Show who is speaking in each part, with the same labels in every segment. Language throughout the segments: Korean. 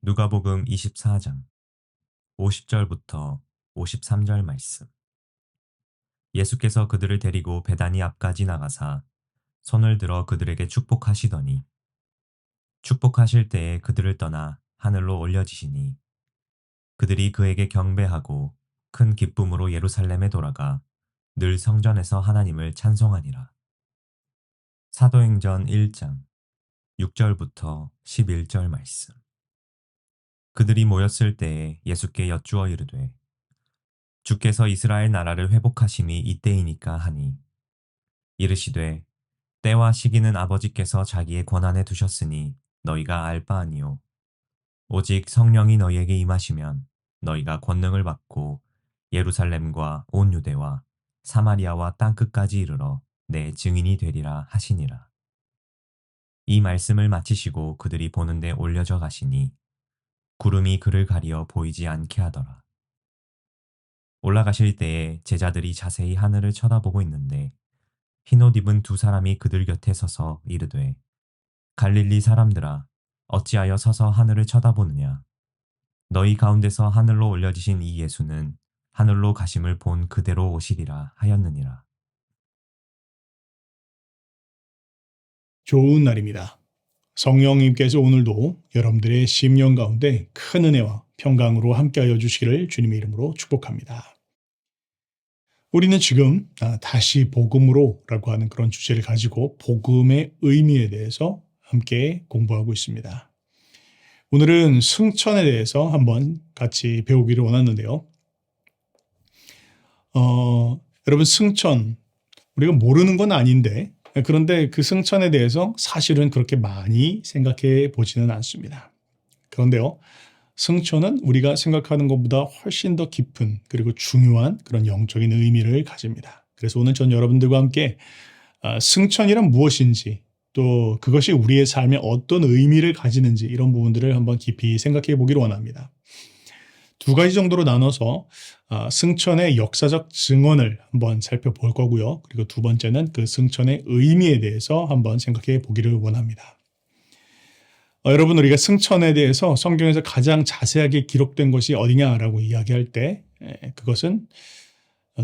Speaker 1: 누가복음 24장 50절부터 53절 말씀. 예수께서 그들을 데리고 베다니 앞까지 나가사 손을 들어 그들에게 축복하시더니 축복하실 때에 그들을 떠나 하늘로 올려지시니 그들이 그에게 경배하고 큰 기쁨으로 예루살렘에 돌아가 늘 성전에서 하나님을 찬송하니라. 사도행전 1장 6절부터 11절 말씀. 그들이 모였을 때에 예수께 여쭈어 이르되 주께서 이스라엘 나라를 회복하심이 이때이니까 하니 이르시되 때와 시기는 아버지께서 자기의 권한에 두셨으니 너희가 알 바 아니요 오직 성령이 너희에게 임하시면 너희가 권능을 받고 예루살렘과 온 유대와 사마리아와 땅끝까지 이르러 내 증인이 되리라 하시니라. 이 말씀을 마치시고 그들이 보는데 올려져 가시니 구름이 그를 가리어 보이지 않게 하더라. 올라가실 때에 제자들이 자세히 하늘을 쳐다보고 있는데 흰옷 입은 두 사람이 그들 곁에 서서 이르되 갈릴리 사람들아 어찌하여 서서 하늘을 쳐다보느냐 너희 가운데서 하늘로 올려지신 이 예수는 하늘로 가심을 본 그대로 오시리라 하였느니라.
Speaker 2: 좋은 날입니다. 성령님께서 오늘도 여러분들의 심령 가운데 큰 은혜와 평강으로 함께하여 주시기를 주님의 이름으로 축복합니다. 우리는 지금 다시 복음으로라고 하는 그런 주제를 가지고 복음의 의미에 대해서 함께 공부하고 있습니다. 오늘은 승천에 대해서 한번 같이 배우기를 원하는데요. 여러분 승천 우리가 모르는 건 아닌데 그런데 그 승천에 대해서 사실은 그렇게 많이 생각해 보지는 않습니다. 그런데요. 승천은 우리가 생각하는 것보다 훨씬 더 깊은 그리고 중요한 그런 영적인 의미를 가집니다. 그래서 오늘 전 여러분들과 함께 승천이란 무엇인지 또 그것이 우리의 삶에 어떤 의미를 가지는지 이런 부분들을 한번 깊이 생각해 보기를 원합니다. 두 가지 정도로 나눠서 승천의 역사적 증언을 한번 살펴볼 거고요. 그리고 두 번째는 그 승천의 의미에 대해서 한번 생각해 보기를 원합니다. 여러분 우리가 승천에 대해서 성경에서 가장 자세하게 기록된 것이 어디냐라고 이야기할 때 그것은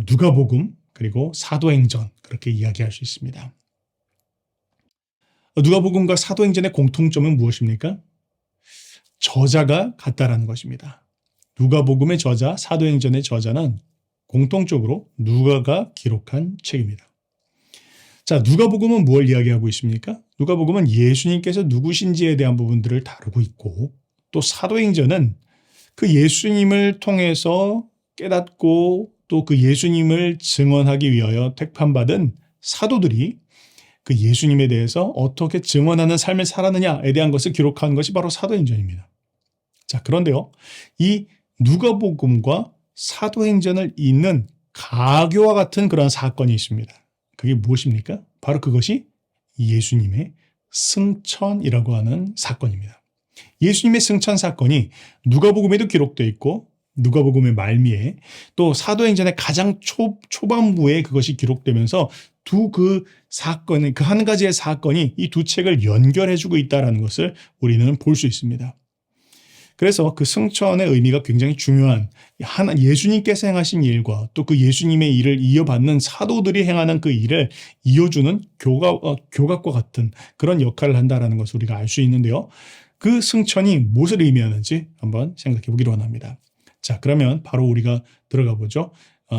Speaker 2: 누가복음 그리고 사도행전 그렇게 이야기할 수 있습니다. 누가복음과 사도행전의 공통점은 무엇입니까? 저자가 같다라는 것입니다. 누가복음의 저자, 사도행전의 저자는 공통적으로 누가가 기록한 책입니다. 자, 누가복음은 뭘 이야기하고 있습니까? 누가복음은 예수님께서 누구신지에 대한 부분들을 다루고 있고 또 사도행전은 그 예수님을 통해서 깨닫고 또 그 예수님을 증언하기 위하여 택함받은 사도들이 그 예수님에 대해서 어떻게 증언하는 삶을 살았느냐에 대한 것을 기록한 것이 바로 사도행전입니다. 자, 그런데요. 이 누가복음과 사도행전을 잇는 가교와 같은 그런 사건이 있습니다. 그게 무엇입니까? 바로 그것이 예수님의 승천이라고 하는 사건입니다. 예수님의 승천 사건이 누가복음에도 기록되어 있고 누가복음의 말미에 또 사도행전의 가장 초반부에 그것이 기록되면서 그 사건은 그 한 가지의 사건이 이 두 책을 연결해주고 있다는 것을 우리는 볼 수 있습니다. 그래서 그 승천의 의미가 굉장히 중요한 예수님께서 행하신 일과 또 그 예수님의 일을 이어받는 사도들이 행하는 그 일을 이어주는 교각과 같은 그런 역할을 한다는 것을 우리가 알 수 있는데요. 그 승천이 무엇을 의미하는지 한번 생각해 보기를 원합니다. 자, 그러면 바로 우리가 들어가 보죠.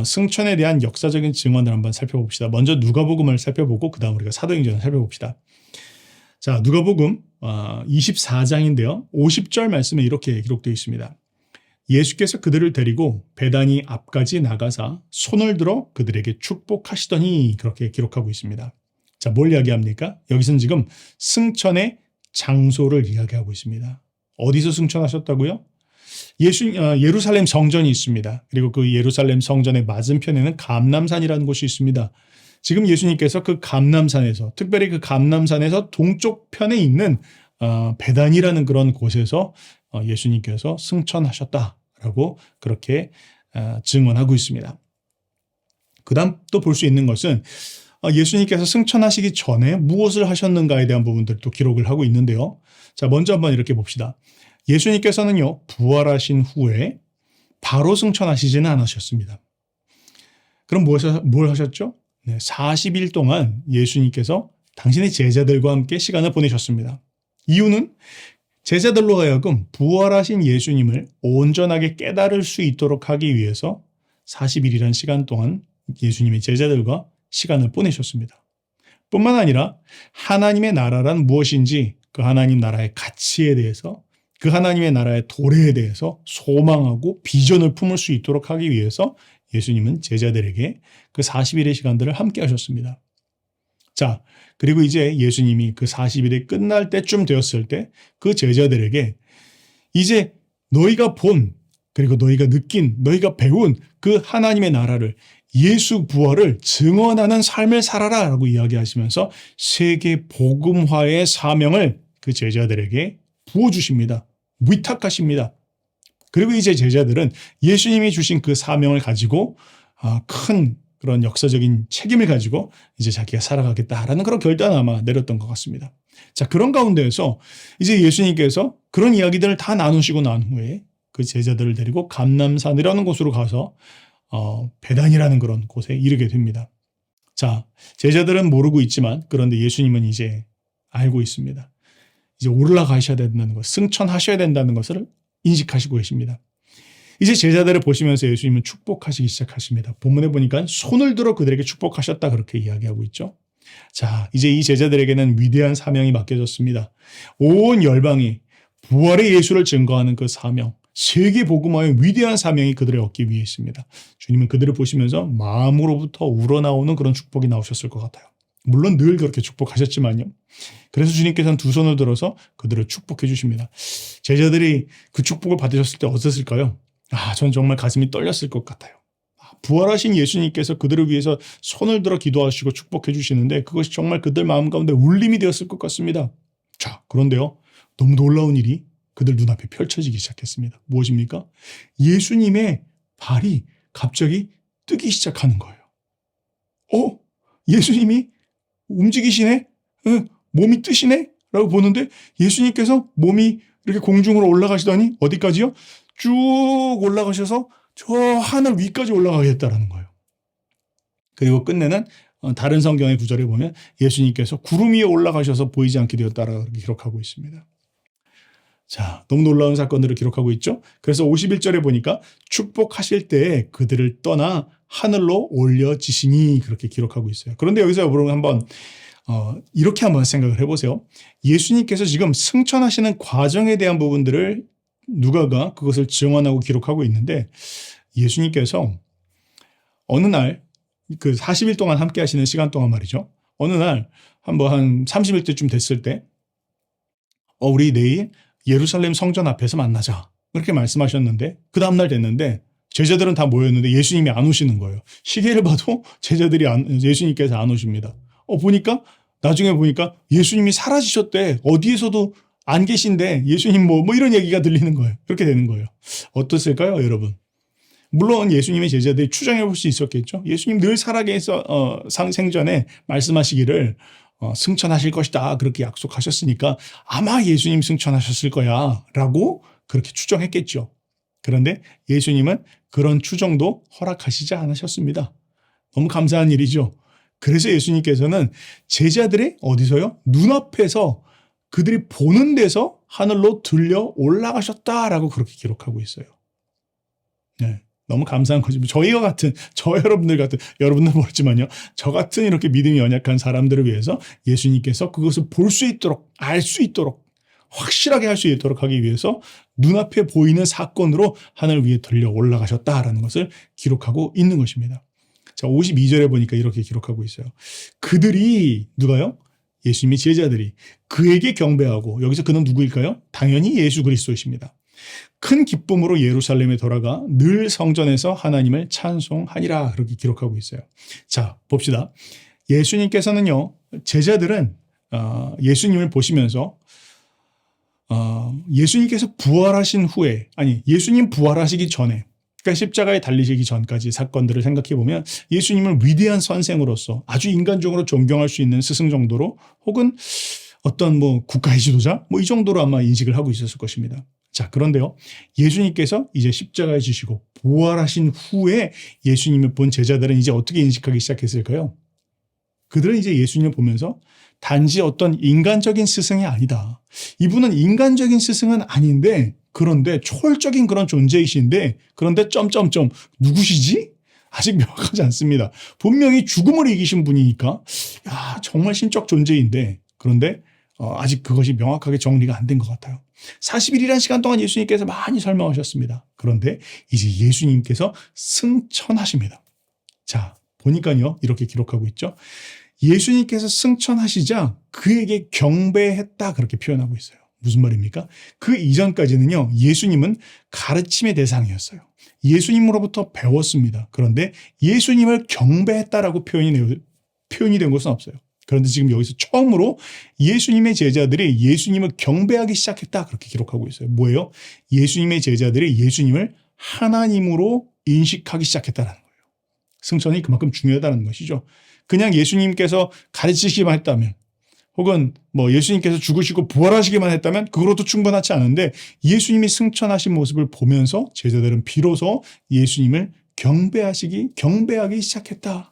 Speaker 2: 승천에 대한 역사적인 증언을 한번 살펴봅시다. 먼저 누가복음을 살펴보고 그 다음 우리가 사도행전을 살펴봅시다. 자, 누가복음 24장인데요. 50절 말씀에 이렇게 기록되어 있습니다. 예수께서 그들을 데리고 베다니 앞까지 나가사 손을 들어 그들에게 축복하시더니 그렇게 기록하고 있습니다. 자, 뭘 이야기합니까? 여기서는 지금 승천의 장소를 이야기하고 있습니다. 어디서 승천하셨다고요? 예루살렘 성전이 있습니다. 그리고 그 예루살렘 성전의 맞은편에는 감람산이라는 곳이 있습니다. 지금 예수님께서 그 감람산에서 특별히 그 감람산에서 동쪽 편에 있는 베단이라는 그런 곳에서 예수님께서 승천하셨다라고 그렇게 증언하고 있습니다. 그 다음 또 볼 수 있는 것은 예수님께서 승천하시기 전에 무엇을 하셨는가에 대한 부분들도 기록을 하고 있는데요. 자, 먼저 한번 이렇게 봅시다. 예수님께서는요, 부활하신 후에 바로 승천하시지는 않으셨습니다. 그럼 뭘 하셨죠? 네, 40일 동안 예수님께서 당신의 제자들과 함께 시간을 보내셨습니다. 이유는 제자들로 하여금 부활하신 예수님을 온전하게 깨달을 수 있도록 하기 위해서 40일이라는 시간 동안 예수님의 제자들과 시간을 보내셨습니다. 뿐만 아니라 하나님의 나라란 무엇인지 그 하나님 나라의 가치에 대해서 그 하나님의 나라의 도래에 대해서 소망하고 비전을 품을 수 있도록 하기 위해서 예수님은 제자들에게 그 40일의 시간들을 함께 하셨습니다. 자, 그리고 이제 예수님이 그 40일이 끝날 때쯤 되었을 때 그 제자들에게 이제 너희가 본 그리고 너희가 느낀 너희가 배운 그 하나님의 나라를 예수 부활을 증언하는 삶을 살아라 라고 이야기하시면서 세계 복음화의 사명을 그 제자들에게 부어주십니다. 위탁하십니다. 그리고 이제 제자들은 예수님이 주신 그 사명을 가지고 큰 그런 역사적인 책임을 가지고 이제 자기가 살아가겠다라는 그런 결단을 아마 내렸던 것 같습니다. 자, 그런 가운데에서 이제 예수님께서 그런 이야기들을 다 나누시고 난 후에 그 제자들을 데리고 감람산이라는 곳으로 가서 베단이라는 그런 곳에 이르게 됩니다. 자, 제자들은 모르고 있지만 그런데 예수님은 이제 알고 있습니다. 이제 올라가셔야 된다는 것, 승천하셔야 된다는 것을 인식하시고 계십니다. 이제 제자들을 보시면서 예수님은 축복하시기 시작하십니다. 본문에 보니까 손을 들어 그들에게 축복하셨다 그렇게 이야기하고 있죠. 자, 이제 이 제자들에게는 위대한 사명이 맡겨졌습니다. 온 열방이 부활의 예수를 증거하는 그 사명, 세계 복음화의 위대한 사명이 그들을 얻기 위해 있습니다. 주님은 그들을 보시면서 마음으로부터 우러나오는 그런 축복이 나오셨을 것 같아요. 물론 늘 그렇게 축복하셨지만요. 그래서 주님께서는 두 손을 들어서 그들을 축복해 주십니다. 제자들이 그 축복을 받으셨을 때 어땠을까요? 전 정말 가슴이 떨렸을 것 같아요. 부활하신 예수님께서 그들을 위해서 손을 들어 기도하시고 축복해 주시는데 그것이 정말 그들 마음 가운데 울림이 되었을 것 같습니다. 자, 그런데요. 너무 놀라운 일이 그들 눈앞에 펼쳐지기 시작했습니다. 무엇입니까? 예수님의 발이 갑자기 뜨기 시작하는 거예요. 예수님이 움직이시네? 몸이 뜨시네? 라고 보는데 예수님께서 몸이 이렇게 공중으로 올라가시더니 어디까지요? 쭉 올라가셔서 저 하늘 위까지 올라가겠다라는 거예요. 그리고 끝내는 다른 성경의 구절에 보면 예수님께서 구름 위에 올라가셔서 보이지 않게 되었다라고 기록하고 있습니다. 자, 너무 놀라운 사건들을 기록하고 있죠. 그래서 51절에 보니까 축복하실 때 그들을 떠나 하늘로 올려지시니 그렇게 기록하고 있어요. 그런데 여기서 여러분 한번 이렇게 한번 생각을 해보세요. 예수님께서 지금 승천하시는 과정에 대한 부분들을 누가가 그것을 증언하고 기록하고 있는데 예수님께서 어느 날 그 40일 동안 함께 하시는 시간 동안 말이죠. 어느 날 한번 한 30일 때쯤 됐을 때 우리 내일 예루살렘 성전 앞에서 만나자. 그렇게 말씀하셨는데 그 다음날 됐는데 제자들은 다 모였는데 예수님이 안 오시는 거예요. 시계를 봐도 예수님께서 안 오십니다. 나중에 보니까 예수님이 사라지셨대. 어디에서도 안 계신데 예수님 뭐 이런 얘기가 들리는 거예요. 그렇게 되는 거예요. 어떻을까요, 여러분? 물론 예수님의 제자들이 추정해 볼 수 있었겠죠. 예수님 늘 살아계셔 생전에 말씀하시기를 승천하실 것이다. 그렇게 약속하셨으니까 아마 예수님 승천하셨을 거야. 라고 그렇게 추정했겠죠. 그런데 예수님은 그런 추정도 허락하시지 않으셨습니다. 너무 감사한 일이죠. 그래서 예수님께서는 제자들의 어디서요? 눈앞에서 그들이 보는 데서 하늘로 들려 올라가셨다라고 그렇게 기록하고 있어요. 네. 너무 감사한 거지. 저희와 같은, 여러분들 같은, 여러분들은 모르지만요. 저 같은 이렇게 믿음이 연약한 사람들을 위해서 예수님께서 그것을 볼 수 있도록, 알 수 있도록, 확실하게 할 수 있도록 하기 위해서 눈앞에 보이는 사건으로 하늘 위에 들려 올라가셨다라는 것을 기록하고 있는 것입니다. 자, 52절에 보니까 이렇게 기록하고 있어요. 그들이, 누가요? 예수님의 제자들이 그에게 경배하고, 여기서 그는 누구일까요? 당연히 예수 그리스도이십니다. 큰 기쁨으로 예루살렘에 돌아가 늘 성전에서 하나님을 찬송하니라 그렇게 기록하고 있어요. 자, 봅시다. 예수님께서는요, 제자들은 예수님을 보시면서 예수님께서 부활하신 후에, 예수님 부활하시기 전에, 그러니까 십자가에 달리시기 전까지 사건들을 생각해 보면 예수님을 위대한 선생으로서 아주 인간적으로 존경할 수 있는 스승 정도로 혹은 어떤 국가의 지도자 이 정도로 아마 인식을 하고 있었을 것입니다. 자, 그런데요. 예수님께서 이제 십자가에 지시고 부활하신 후에 예수님을 본 제자들은 이제 어떻게 인식하기 시작했을까요? 그들은 이제 예수님을 보면서 단지 어떤 인간적인 스승이 아니다. 이분은 인간적인 스승은 아닌데 그런데 초월적인 그런 존재이신데 그런데 점점점 누구시지? 아직 명확하지 않습니다. 분명히 죽음을 이기신 분이니까 야, 정말 신적 존재인데 그런데 아직 그것이 명확하게 정리가 안 된 것 같아요. 40일이라는 시간 동안 예수님께서 많이 설명하셨습니다. 그런데 이제 예수님께서 승천하십니다. 자, 보니까요. 이렇게 기록하고 있죠. 예수님께서 승천하시자 그에게 경배했다 그렇게 표현하고 있어요. 무슨 말입니까? 그 이전까지는요. 예수님은 가르침의 대상이었어요. 예수님으로부터 배웠습니다. 그런데 예수님을 경배했다라고 표현이 된 것은 없어요. 그런데 지금 여기서 처음으로 예수님의 제자들이 예수님을 경배하기 시작했다 그렇게 기록하고 있어요. 뭐예요? 예수님의 제자들이 예수님을 하나님으로 인식하기 시작했다는 거예요. 승천이 그만큼 중요하다는 것이죠. 그냥 예수님께서 가르치시기만 했다면 혹은 예수님께서 죽으시고 부활하시기만 했다면 그걸로도 충분하지 않은데 예수님이 승천하신 모습을 보면서 제자들은 비로소 예수님을 경배하기 시작했다.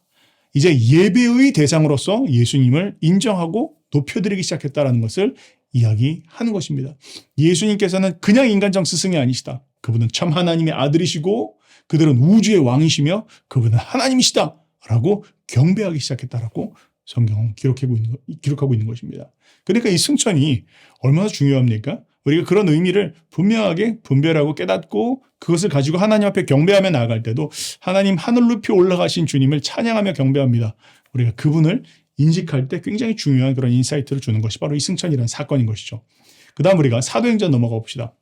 Speaker 2: 이제 예배의 대상으로서 예수님을 인정하고 높여드리기 시작했다는 것을 이야기하는 것입니다. 예수님께서는 그냥 인간적 스승이 아니시다. 그분은 참 하나님의 아들이시고 그들은 우주의 왕이시며 그분은 하나님이시다. 라고 경배하기 시작했다라고 성경은 기록하고 있는 것입니다. 그러니까 이 승천이 얼마나 중요합니까? 우리가 그런 의미를 분명하게 분별하고 깨닫고 그것을 가지고 하나님 앞에 경배하며 나아갈 때도 하나님 하늘 높이 올라가신 주님을 찬양하며 경배합니다. 우리가 그분을 인식할 때 굉장히 중요한 그런 인사이트를 주는 것이 바로 이 승천이라는 사건인 것이죠. 그 다음 우리가 사도행전 넘어가 봅시다.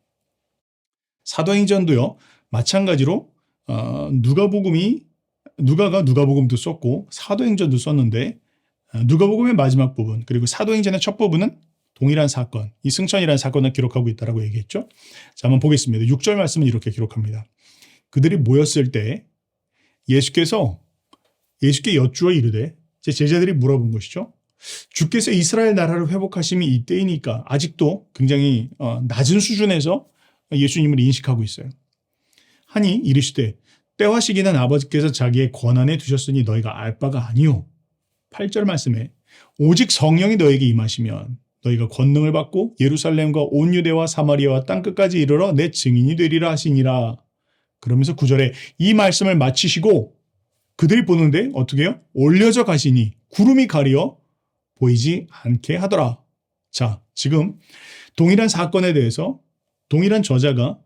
Speaker 2: 사도행전도요. 마찬가지로 누가가 누가복음도 썼고 사도행전도 썼는데 누가복음의 마지막 부분 그리고 사도행전의 첫 부분은 동일한 사건, 이 승천이라는 사건을 기록하고 있다고 얘기했죠. 자, 한번 보겠습니다. 6절 말씀은 이렇게 기록합니다. 그들이 모였을 때 예수께 여쭈어 이르되 제자들이 물어본 것이죠. 주께서 이스라엘 나라를 회복하심이 이때이니까 아직도 굉장히 낮은 수준에서 예수님을 인식하고 있어요. 하니 이르시되 때와 시기는 아버지께서 자기의 권한에 두셨으니 너희가 알 바가 아니요. 8절 말씀에 오직 성령이 너에게 임하시면 너희가 권능을 받고 예루살렘과 온 유대와 사마리아와 땅끝까지 이르러 내 증인이 되리라 하시니라. 그러면서 9절에 이 말씀을 마치시고 그들이 보는데 어떻게 해요? 올려져 가시니 구름이 가리어 보이지 않게 하더라. 자, 지금 동일한 사건에 대해서 동일한 저자가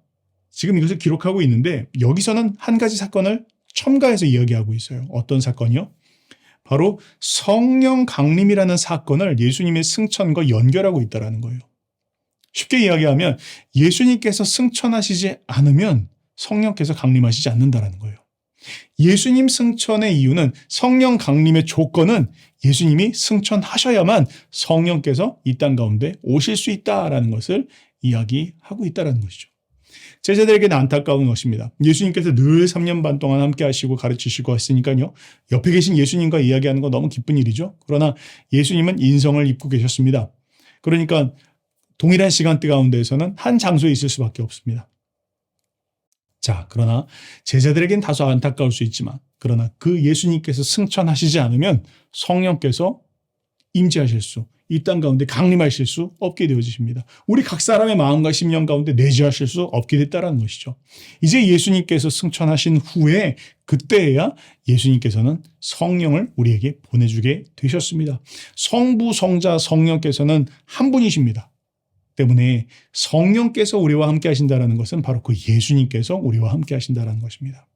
Speaker 2: 지금 이것을 기록하고 있는데 여기서는 한 가지 사건을 첨가해서 이야기하고 있어요. 어떤 사건이요? 바로 성령 강림이라는 사건을 예수님의 승천과 연결하고 있다는 거예요. 쉽게 이야기하면 예수님께서 승천하시지 않으면 성령께서 강림하시지 않는다는 거예요. 예수님 승천의 이유는 성령 강림의 조건은 예수님이 승천하셔야만 성령께서 이 땅 가운데 오실 수 있다라는 것을 이야기하고 있다는 것이죠. 제자들에게는 안타까운 것입니다. 예수님께서 늘 3년 반 동안 함께 하시고 가르치시고 했으니까요. 옆에 계신 예수님과 이야기하는 건 너무 기쁜 일이죠. 그러나 예수님은 인성을 입고 계셨습니다. 그러니까 동일한 시간대 가운데에서는 한 장소에 있을 수밖에 없습니다. 자, 그러나 제자들에겐 다소 안타까울 수 있지만 그러나 그 예수님께서 승천하시지 않으면 성령께서 임재하실 수, 이 땅 가운데 강림하실 수 없게 되어지십니다. 우리 각 사람의 마음과 심령 가운데 내주하실 수 없게 됐다는 것이죠. 이제 예수님께서 승천하신 후에 그때에야 예수님께서는 성령을 우리에게 보내주게 되셨습니다. 성부, 성자, 성령께서는 한 분이십니다. 때문에 성령께서 우리와 함께 하신다는 것은 바로 그 예수님께서 우리와 함께 하신다는 것입니다.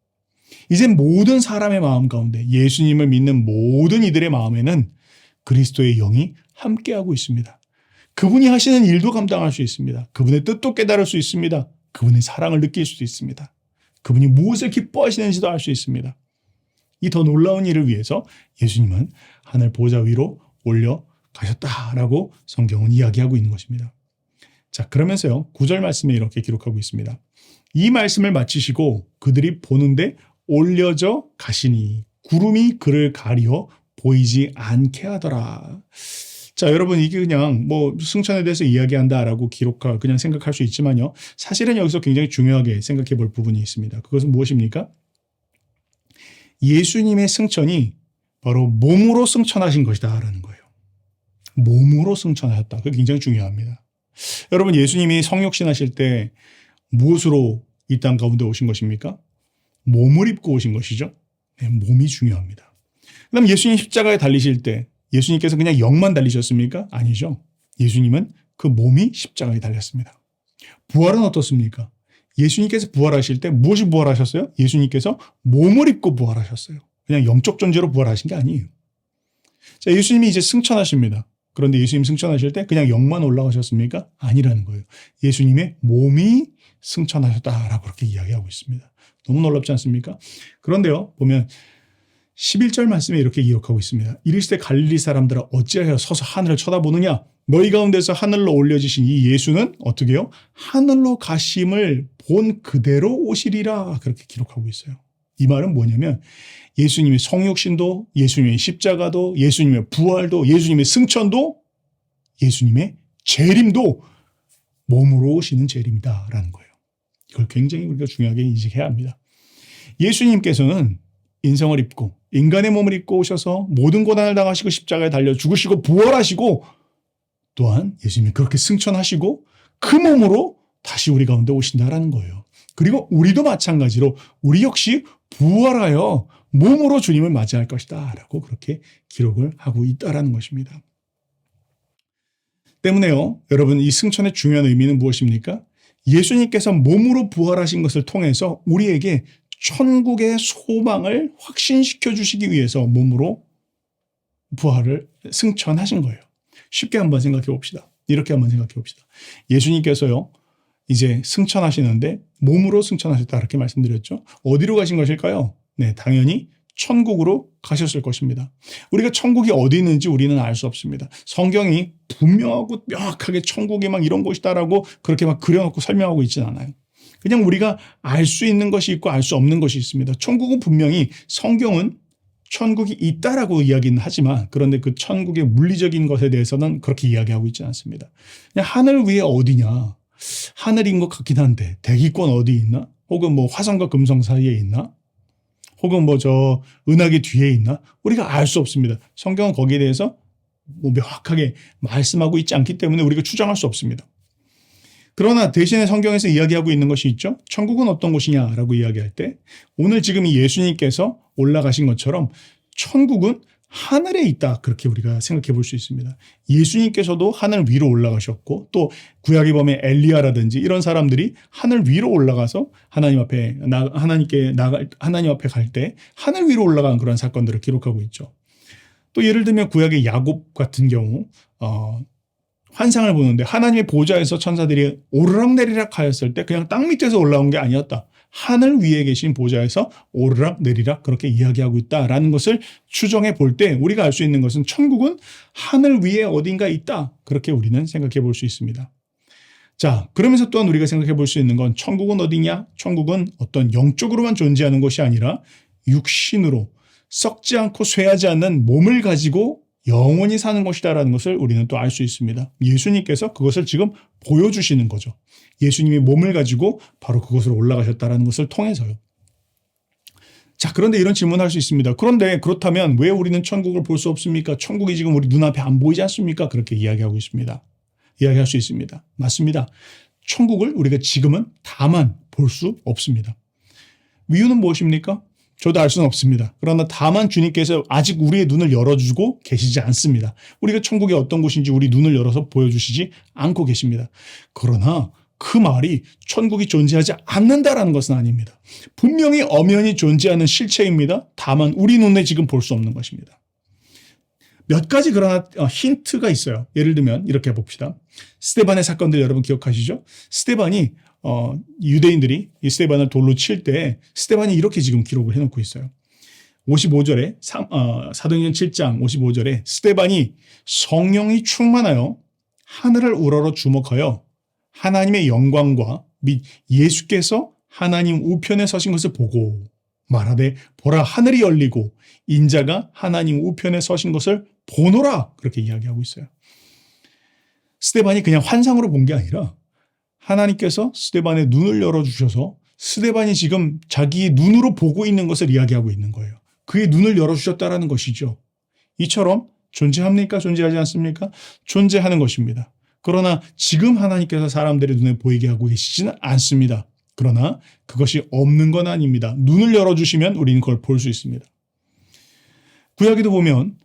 Speaker 2: 이제 모든 사람의 마음 가운데 예수님을 믿는 모든 이들의 마음에는 그리스도의 영이 함께하고 있습니다. 그분이 하시는 일도 감당할 수 있습니다. 그분의 뜻도 깨달을 수 있습니다. 그분의 사랑을 느낄 수도 있습니다. 그분이 무엇을 기뻐하시는지도 알 수 있습니다. 이 더 놀라운 일을 위해서 예수님은 하늘 보좌 위로 올려가셨다라고 성경은 이야기하고 있는 것입니다. 자, 그러면서요. 9절 말씀에 이렇게 기록하고 있습니다. 이 말씀을 마치시고 그들이 보는데 올려져 가시니 구름이 그를 가리어 보이지 않게 하더라. 자, 여러분 이게 그냥 뭐 승천에 대해서 이야기한다라고 그냥 생각할 수 있지만요. 사실은 여기서 굉장히 중요하게 생각해 볼 부분이 있습니다. 그것은 무엇입니까? 예수님의 승천이 바로 몸으로 승천하신 것이다라는 거예요. 몸으로 승천하셨다. 그게 굉장히 중요합니다. 여러분 예수님이 성육신 하실 때 무엇으로 이 땅 가운데 오신 것입니까? 몸을 입고 오신 것이죠. 네, 몸이 중요합니다. 그다음 예수님 십자가에 달리실 때 예수님께서 그냥 영만 달리셨습니까? 아니죠. 예수님은 그 몸이 십자가에 달렸습니다. 부활은 어떻습니까? 예수님께서 부활하실 때 무엇이 부활하셨어요? 예수님께서 몸을 입고 부활하셨어요. 그냥 영적 존재로 부활하신 게 아니에요. 자, 예수님이 이제 승천하십니다. 그런데 예수님 승천하실 때 그냥 영만 올라가셨습니까? 아니라는 거예요. 예수님의 몸이 승천하셨다라고 그렇게 이야기하고 있습니다. 너무 놀랍지 않습니까? 그런데요, 보면 11절 말씀에 이렇게 기록하고 있습니다. 이르시되 갈릴리 사람들아 어찌하여 서서 하늘을 쳐다보느냐? 너희 가운데서 하늘로 올려지신 이 예수는 어떻게 해요? 하늘로 가심을 본 그대로 오시리라 그렇게 기록하고 있어요. 이 말은 뭐냐면 예수님의 성육신도, 예수님의 십자가도, 예수님의 부활도, 예수님의 승천도, 예수님의 재림도 몸으로 오시는 재림이다라는 거예요. 이걸 굉장히 우리가 중요하게 인식해야 합니다. 예수님께서는 인성을 입고 인간의 몸을 입고 오셔서 모든 고난을 당하시고 십자가에 달려 죽으시고 부활하시고 또한 예수님이 그렇게 승천하시고 그 몸으로 다시 우리 가운데 오신다라는 거예요. 그리고 우리도 마찬가지로 우리 역시 부활하여 몸으로 주님을 맞이할 것이다 라고 그렇게 기록을 하고 있다라는 것입니다. 때문에요, 여러분 이 승천의 중요한 의미는 무엇입니까? 예수님께서 몸으로 부활하신 것을 통해서 우리에게 천국의 소망을 확신시켜 주시기 위해서 몸으로 부활을 승천하신 거예요. 쉽게 한번 생각해 봅시다. 이렇게 한번 생각해 봅시다. 예수님께서요, 이제 승천하시는데 몸으로 승천하셨다 이렇게 말씀드렸죠. 어디로 가신 것일까요? 네, 당연히 천국으로 가셨을 것입니다. 우리가 천국이 어디 있는지 우리는 알 수 없습니다. 성경이 분명하고 명확하게 천국이 막 이런 곳이다라고 그렇게 막 그려놓고 설명하고 있진 않아요. 그냥 우리가 알 수 있는 것이 있고 알 수 없는 것이 있습니다. 천국은 분명히 성경은 천국이 있다라고 이야기는 하지만 그런데 그 천국의 물리적인 것에 대해서는 그렇게 이야기하고 있지 않습니다. 그냥 하늘 위에 어디냐? 하늘인 것 같긴 한데 대기권 어디 있나? 혹은 뭐 화성과 금성 사이에 있나? 혹은 뭐 저 은하계 뒤에 있나? 우리가 알 수 없습니다. 성경은 거기에 대해서 뭐 명확하게 말씀하고 있지 않기 때문에 우리가 추정할 수 없습니다. 그러나 대신에 성경에서 이야기하고 있는 것이 있죠. 천국은 어떤 곳이냐라고 이야기할 때 오늘 지금 이 예수님께서 올라가신 것처럼 천국은 하늘에 있다 그렇게 우리가 생각해 볼 수 있습니다. 예수님께서도 하늘 위로 올라가셨고 또 구약에 보면 엘리야라든지 이런 사람들이 하늘 위로 올라가서 하나님 앞에 갈 때 하늘 위로 올라간 그런 사건들을 기록하고 있죠. 또 예를 들면 구약의 야곱 같은 경우 환상을 보는데 하나님의 보좌에서 천사들이 오르락내리락 하였을 때 그냥 땅 밑에서 올라온 게 아니었다. 하늘 위에 계신 보좌에서 오르락내리락 그렇게 이야기하고 있다라는 것을 추정해 볼 때 우리가 알 수 있는 것은 천국은 하늘 위에 어딘가 있다. 그렇게 우리는 생각해 볼 수 있습니다. 자, 그러면서 또한 우리가 생각해 볼 수 있는 건 천국은 어디냐? 천국은 어떤 영적으로만 존재하는 것이 아니라 육신으로 썩지 않고 쇠하지 않는 몸을 가지고 영원히 사는 것이다라는 것을 우리는 또 알 수 있습니다. 예수님께서 그것을 지금 보여주시는 거죠. 예수님이 몸을 가지고 바로 그곳으로 올라가셨다는 것을 통해서요. 자, 그런데 이런 질문을 할 수 있습니다. 그런데 그렇다면 왜 우리는 천국을 볼 수 없습니까? 천국이 지금 우리 눈앞에 안 보이지 않습니까? 그렇게 이야기하고 있습니다. 이야기할 수 있습니다. 맞습니다. 천국을 우리가 지금은 다만 볼 수 없습니다. 이유는 무엇입니까? 저도 알 수는 없습니다. 그러나 다만 주님께서 아직 우리의 눈을 열어주고 계시지 않습니다. 우리가 천국이 어떤 곳인지 우리 눈을 열어서 보여주시지 않고 계십니다. 그러나 그 말이 천국이 존재하지 않는다라는 것은 아닙니다. 분명히 엄연히 존재하는 실체입니다. 다만 우리 눈에 지금 볼 수 없는 것입니다. 몇 가지 그러나 힌트가 있어요. 예를 들면 이렇게 봅시다. 스데반의 사건들 여러분 기억하시죠? 스데반이 유대인들이 이 스데반을 돌로 칠 때 스데반이 이렇게 지금 기록을 해놓고 있어요. 55절에 사도행전 7장 55절에 스데반이 성령이 충만하여 하늘을 우러러 주목하여 하나님의 영광과 및 예수께서 하나님 우편에 서신 것을 보고 말하되 보라 하늘이 열리고 인자가 하나님 우편에 서신 것을 보노라 그렇게 이야기하고 있어요. 스데반이 그냥 환상으로 본 게 아니라 하나님께서 스데반의 눈을 열어주셔서 스데반이 지금 자기의 눈으로 보고 있는 것을 이야기하고 있는 거예요. 그의 눈을 열어주셨다라는 것이죠. 이처럼 존재합니까? 존재하지 않습니까? 존재하는 것입니다. 그러나 지금 하나님께서 사람들의 눈에 보이게 하고 계시지는 않습니다. 그러나 그것이 없는 건 아닙니다. 눈을 열어주시면 우리는 그걸 볼 수 있습니다. 구약에도 보면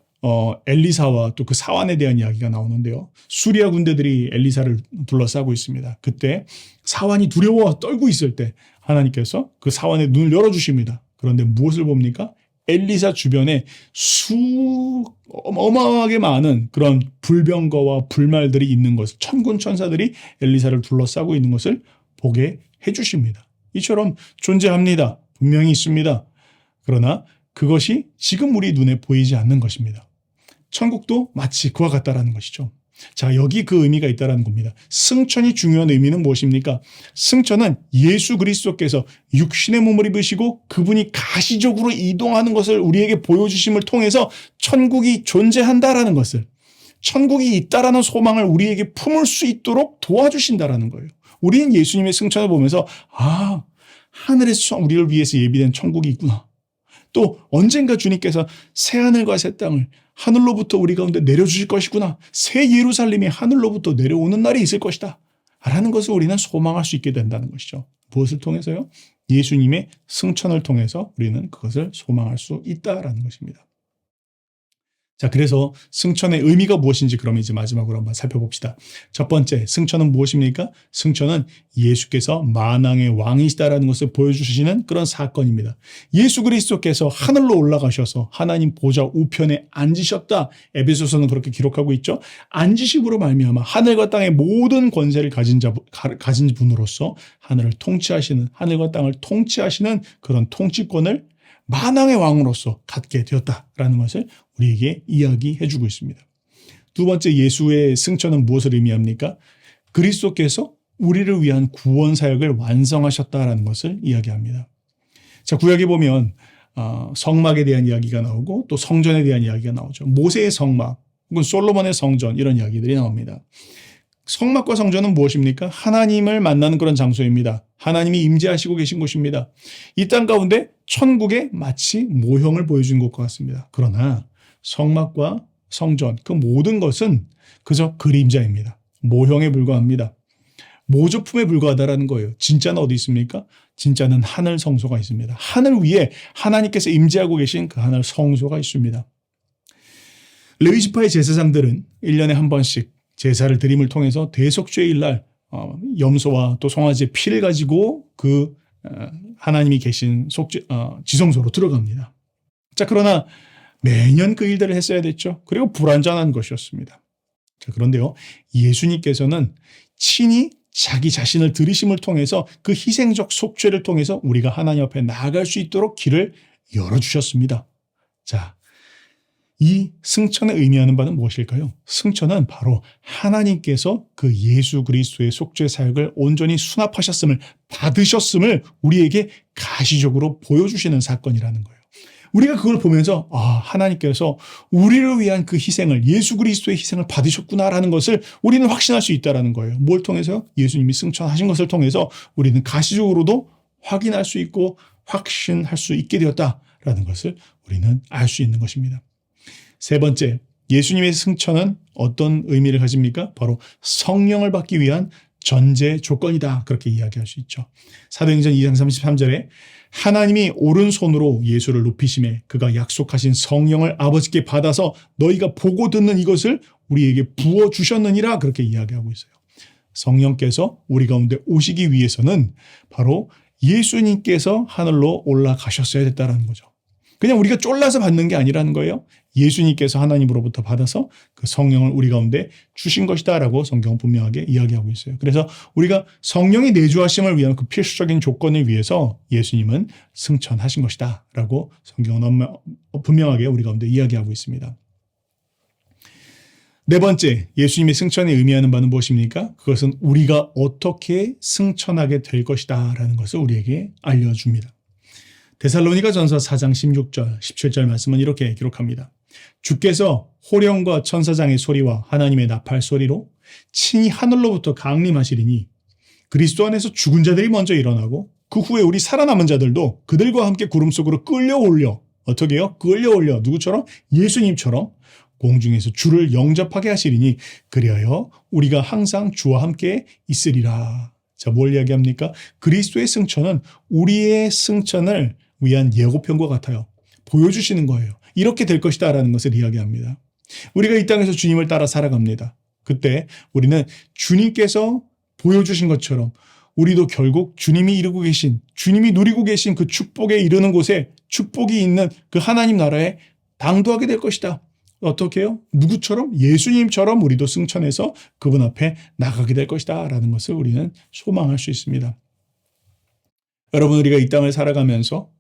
Speaker 2: 엘리사와 또 그 사환에 대한 이야기가 나오는데요. 수리아 군대들이 엘리사를 둘러싸고 있습니다. 그때 사환이 두려워 떨고 있을 때 하나님께서 그 사환의 눈을 열어주십니다. 그런데 무엇을 봅니까? 엘리사 주변에 어마어마하게 많은 그런 불병거와 불말들이 있는 것을, 천군 천사들이 엘리사를 둘러싸고 있는 것을 보게 해주십니다. 이처럼 존재합니다. 분명히 있습니다. 그러나 그것이 지금 우리 눈에 보이지 않는 것입니다. 천국도 마치 그와 같다라는 것이죠. 자, 여기 그 의미가 있다라는 겁니다. 승천이 중요한 의미는 무엇입니까? 승천은 예수 그리스도께서 육신의 몸을 입으시고 그분이 가시적으로 이동하는 것을 우리에게 보여주심을 통해서 천국이 존재한다라는 것을, 천국이 있다라는 소망을 우리에게 품을 수 있도록 도와주신다라는 거예요. 우리는 예수님의 승천을 보면서 하늘에서 우리를 위해서 예비된 천국이 있구나. 또 언젠가 주님께서 새하늘과 새 땅을 하늘로부터 우리 가운데 내려주실 것이구나. 새 예루살렘이 하늘로부터 내려오는 날이 있을 것이다. 라는 것을 우리는 소망할 수 있게 된다는 것이죠. 무엇을 통해서요? 예수님의 승천을 통해서 우리는 그것을 소망할 수 있다라는 것입니다. 자, 그래서 승천의 의미가 무엇인지 그러면 이제 마지막으로 한번 살펴봅시다. 첫 번째, 승천은 무엇입니까? 승천은 예수께서 만왕의 왕이시다라는 것을 보여주시는 그런 사건입니다. 예수 그리스도께서 하늘로 올라가셔서 하나님 보좌 우편에 앉으셨다. 에베소서는 그렇게 기록하고 있죠. 앉으심으로 말미암아 하늘과 땅의 모든 권세를 가진 분으로서 하늘과 땅을 통치하시는 그런 통치권을 만왕의 왕으로서 갖게 되었다라는 것을 우리에게 이야기해주고 있습니다. 두 번째, 예수의 승천은 무엇을 의미합니까? 그리스도께서 우리를 위한 구원 사역을 완성하셨다라는 것을 이야기합니다. 자, 구약에 보면 성막에 대한 이야기가 나오고 또 성전에 대한 이야기가 나오죠. 모세의 성막 혹은 솔로몬의 성전, 이런 이야기들이 나옵니다. 성막과 성전은 무엇입니까? 하나님을 만나는 그런 장소입니다. 하나님이 임재하시고 계신 곳입니다. 이 땅 가운데 천국의 마치 모형을 보여준 것과 같습니다. 그러나 성막과 성전, 그 모든 것은 그저 그림자입니다. 모형에 불과합니다. 모조품에 불과하다라는 거예요. 진짜는 어디 있습니까? 진짜는 하늘 성소가 있습니다. 하늘 위에 하나님께서 임재하고 계신 그 하늘 성소가 있습니다. 레위지파의 제사장들은 1년에 한 번씩 제사를 드림을 통해서 대속죄일 날 염소와 또 송아지의 피를 가지고 그 하나님이 계신 지성소로 들어갑니다. 자, 그러나 매년 그 일들을 했어야 됐죠. 그리고 불완전한 것이었습니다. 자, 그런데요, 예수님께서는 친히 자기 자신을 들이심을 통해서 그 희생적 속죄를 통해서 우리가 하나님 앞에 나아갈 수 있도록 길을 열어주셨습니다. 자, 이 승천의 의미하는 바는 무엇일까요? 승천은 바로 하나님께서 그 예수 그리스도의 속죄 사역을 온전히 수납하셨음을, 받으셨음을 우리에게 가시적으로 보여주시는 사건이라는 거예요. 우리가 그걸 보면서 하나님께서 우리를 위한 그 희생을, 예수 그리스도의 희생을 받으셨구나라는 것을 우리는 확신할 수 있다는 거예요. 뭘 통해서요? 예수님이 승천하신 것을 통해서 우리는 가시적으로도 확인할 수 있고 확신할 수 있게 되었다라는 것을 우리는 알 수 있는 것입니다. 세 번째, 예수님의 승천은 어떤 의미를 가집니까? 바로 성령을 받기 위한 전제 조건이다. 그렇게 이야기할 수 있죠. 사도행전 2장 33절에 하나님이 오른손으로 예수를 높이심에 그가 약속하신 성령을 아버지께 받아서 너희가 보고 듣는 이것을 우리에게 부어주셨느니라. 그렇게 이야기하고 있어요. 성령께서 우리 가운데 오시기 위해서는 바로 예수님께서 하늘로 올라가셨어야 됐다는 거죠. 그냥 우리가 쫄라서 받는 게 아니라는 거예요. 예수님께서 하나님으로부터 받아서 그 성령을 우리 가운데 주신 것이다라고 성경은 분명하게 이야기하고 있어요. 그래서 우리가 성령이 내주하심을 위한 그 필수적인 조건을 위해서 예수님은 승천하신 것이다라고 성경은 분명하게 우리 가운데 이야기하고 있습니다. 네 번째, 예수님의 승천이 의미하는 바는 무엇입니까? 그것은 우리가 어떻게 승천하게 될 것이다라는 것을 우리에게 알려줍니다. 데살로니가전서 4장 16절, 17절 말씀은 이렇게 기록합니다. 주께서 호령과 천사장의 소리와 하나님의 나팔 소리로 친히 하늘로부터 강림하시리니 그리스도 안에서 죽은 자들이 먼저 일어나고 그 후에 우리 살아남은 자들도 그들과 함께 구름 속으로 끌려올려 어떻게 해요? 끌려올려 누구처럼? 예수님처럼 공중에서 주를 영접하게 하시리니 그리하여 우리가 항상 주와 함께 있으리라. 자, 뭘 이야기합니까? 그리스도의 승천은 우리의 승천을 위한 예고편과 같아요. 보여주시는 거예요. 이렇게 될 것이다 라는 것을 이야기합니다. 우리가 이 땅에서 주님을 따라 살아갑니다. 그때 우리는 주님께서 보여주신 것처럼 우리도 결국 주님이 이루고 계신, 주님이 누리고 계신 그 축복에 이르는 곳에 축복이 있는 그 하나님 나라에 당도하게 될 것이다. 어떻게 해요? 누구처럼? 예수님처럼 우리도 승천해서 그분 앞에 나가게 될 것이다 라는 것을 우리는 소망할 수 있습니다. 여러분, 우리가 이 땅을 살아가면서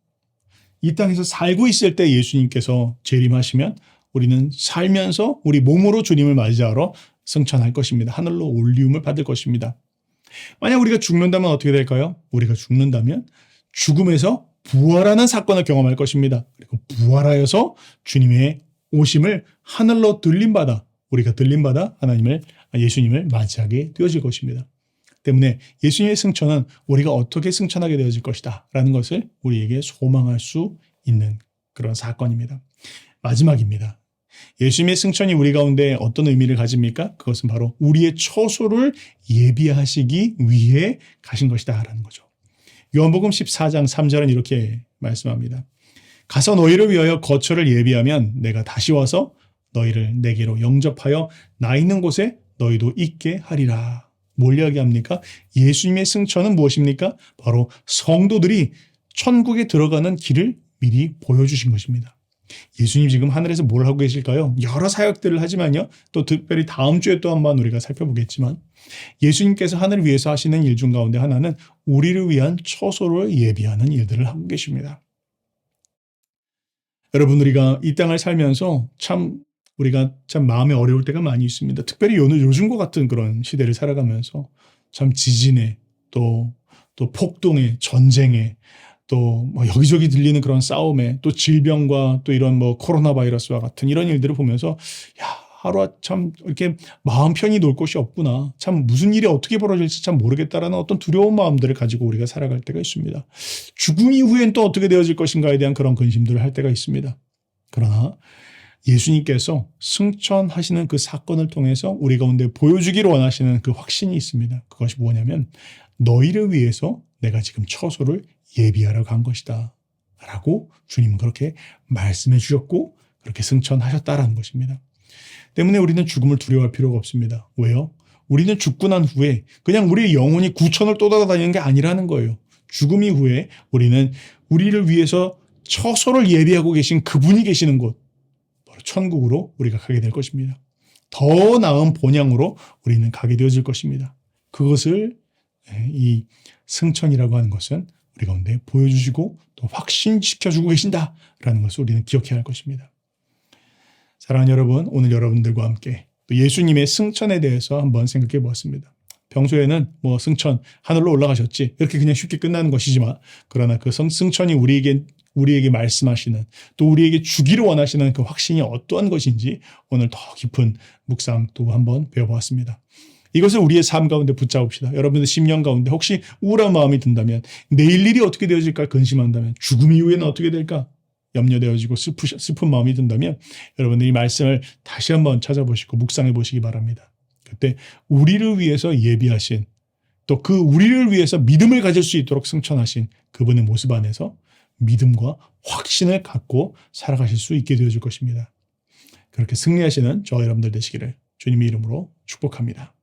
Speaker 2: 이 땅에서 살고 있을 때 예수님께서 재림하시면 우리는 살면서 우리 몸으로 주님을 맞이하러 승천할 것입니다. 하늘로 올리움을 받을 것입니다. 만약 우리가 죽는다면 어떻게 될까요? 우리가 죽는다면 죽음에서 부활하는 사건을 경험할 것입니다. 그리고 부활하여서 주님의 오심을 하늘로 들림받아 우리가 들림받아 예수님을 맞이하게 되어질 것입니다. 때문에 예수님의 승천은 우리가 어떻게 승천하게 되어질 것이다 라는 것을 우리에게 소망할 수 있는 그런 사건입니다. 마지막입니다. 예수님의 승천이 우리 가운데 어떤 의미를 가집니까? 그것은 바로 우리의 처소를 예비하시기 위해 가신 것이다 라는 거죠. 요한복음 14장 3절은 이렇게 말씀합니다. 가서 너희를 위하여 거처를 예비하면 내가 다시 와서 너희를 내게로 영접하여 나 있는 곳에 너희도 있게 하리라. 뭘 이야기합니까? 예수님의 승천은 무엇입니까? 바로 성도들이 천국에 들어가는 길을 미리 보여주신 것입니다. 예수님 지금 하늘에서 뭘 하고 계실까요? 여러 사역들을 하지만요. 또 특별히 다음 주에 또 한번 우리가 살펴보겠지만 예수님께서 하늘 위에서 하시는 일 중 가운데 하나는 우리를 위한 처소를 예비하는 일들을 하고 계십니다. 여러분, 우리가 이 땅을 살면서 우리가 참 마음에 어려울 때가 많이 있습니다. 특별히 요즘과 같은 그런 시대를 살아가면서 참 지진에 또 폭동에 전쟁에 또 뭐 여기저기 들리는 그런 싸움에 또 질병과 또 이런 뭐 코로나 바이러스와 같은 이런 일들을 보면서 하루아 참 이렇게 마음 편히 놀 곳이 없구나. 참 무슨 일이 어떻게 벌어질지 참 모르겠다라는 어떤 두려운 마음들을 가지고 우리가 살아갈 때가 있습니다. 죽음 이후엔 또 어떻게 되어질 것인가에 대한 그런 근심들을 할 때가 있습니다. 그러나 예수님께서 승천하시는 그 사건을 통해서 우리 가운데 보여주기를 원하시는 그 확신이 있습니다. 그것이 뭐냐면 너희를 위해서 내가 지금 처소를 예비하러 간 것이다 라고 주님은 그렇게 말씀해 주셨고 그렇게 승천하셨다라는 것입니다. 때문에 우리는 죽음을 두려워할 필요가 없습니다. 왜요? 우리는 죽고 난 후에 그냥 우리의 영혼이 구천을 또 돌아다니는 게 아니라는 거예요. 죽음 이후에 우리는 우리를 위해서 처소를 예비하고 계신 그분이 계시는 곳 바로 천국으로 우리가 가게 될 것입니다. 더 나은 본향으로 우리는 가게 되어질 것입니다. 그것을 이 승천이라고 하는 것은 우리 가운데 보여주시고 또 확신시켜주고 계신다라는 것을 우리는 기억해야 할 것입니다. 사랑하는 여러분, 오늘 여러분들과 함께 또 예수님의 승천에 대해서 한번 생각해 보았습니다. 평소에는 뭐 승천, 하늘로 올라가셨지 이렇게 그냥 쉽게 끝나는 것이지만 그러나 그 승천이 우리에게 말씀하시는 또 우리에게 주기를 원하시는 그 확신이 어떠한 것인지 오늘 더 깊은 묵상 또 한번 배워보았습니다. 이것을 우리의 삶 가운데 붙잡읍시다. 여러분들 10년 가운데 혹시 우울한 마음이 든다면 내일 일이 어떻게 되어질까 근심한다면 죽음 이후에는 어떻게 될까 염려되어지고 슬픈 마음이 든다면 여러분들이 말씀을 다시 한번 찾아보시고 묵상해 보시기 바랍니다. 그때 우리를 위해서 예비하신 또 그 우리를 위해서 믿음을 가질 수 있도록 승천하신 그분의 모습 안에서 믿음과 확신을 갖고 살아가실 수 있게 되어질 것입니다. 그렇게 승리하시는 저와 여러분들 되시기를 주님의 이름으로 축복합니다.